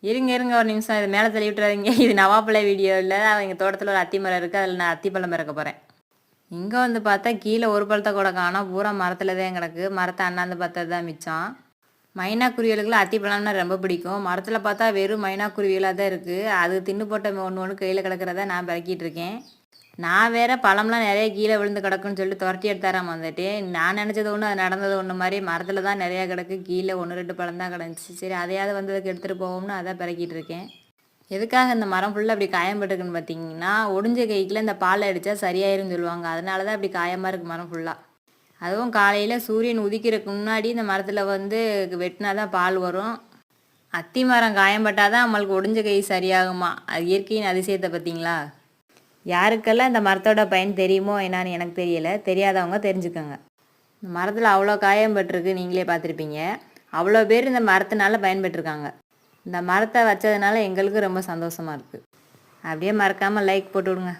இருங்க இருங்க ஒரு நிமிஷம், இது மேலே தள்ளி விட்டுறாதீங்க. இது நவாப்பழ வீடியோ இல்லை, எங்கள் தோட்டத்தில் ஒரு அத்தி மரம் இருக்குது, அதில் நான் அத்திப்பழம் இறக்க போகிறேன். இங்கே வந்து பார்த்தா கீழே ஒரு பழத்தை கூட காணோம், பூரா மரத்தில் தான் கிடக்கு. மரத்தை அண்ணாந்து பார்த்தது தான் மிச்சம். மைனாக்குருவிகளுக்குலாம் அத்திப்பழம்னா ரொம்ப பிடிக்கும். மரத்தில் பார்த்தா வெறும் மைனாக்குருவிகளாக தான் இருக்குது. அது தின்னு போட்ட ஒன்று ஒன்று கையில் கிடக்கிறத நான் பறக்கிட்டு இருக்கேன். நான் வேற பழம்லாம் நிறைய கீழே விழுந்து கிடக்குன்னு சொல்லிட்டு துரட்டி எடுத்தாராம வந்துட்டேன். நான் நினச்சது ஒன்று, அது நடந்தது ஒன்று மாதிரி. மரத்தில் தான் நிறையா கிடக்கு, கீழே 1 2 பழம் தான் கிடந்துச்சு. சரி அதையாவது வந்ததுக்கு எடுத்துகிட்டு போவோம்னு அதை பறக்கிட்டு இருக்கேன். எதுக்காக இந்த மரம் ஃபுல்லாக அப்படி காயம்பட்டுருக்குன்னு பார்த்தீங்கன்னா, ஒடிஞ்ச கைக்குள்ள இந்த பால் அடித்தா சரியாயிருன்னு சொல்லுவாங்க. அதனால தான் அப்படி காயமாக இருக்குது மரம் ஃபுல்லாக. அதுவும் காலையில் சூரியன் உதிக்கிறதுக்கு முன்னாடி இந்த மரத்தில் வந்து வெட்டினா தான் பால் வரும். அத்தி மரம் காயம்பட்டால் தான் நம்மளுக்கு ஒடிஞ்ச கை சரியாகுமா? அது இயற்கையின் அதிசயத்தை பார்த்தீங்களா? யாருக்கெல்லாம் இந்த மரத்தோட பயன் தெரியுமோ என்னான்னு எனக்கு தெரியலை, தெரியாதவங்க தெரிஞ்சுக்கோங்க. இந்த மரத்தில் அவ்வளோ காயம்பட்டுருக்கு, நீங்களே பார்த்துருப்பீங்க. அவ்வளோ பேர் இந்த மரத்தினால பயன்பெற்றிருக்காங்க. இந்த மரத்தை வச்சதுனால எங்களுக்கு ரொம்ப சந்தோஷமாக இருக்குது. அப்படியே மறக்காமல் லைக் போட்டு விடுங்க.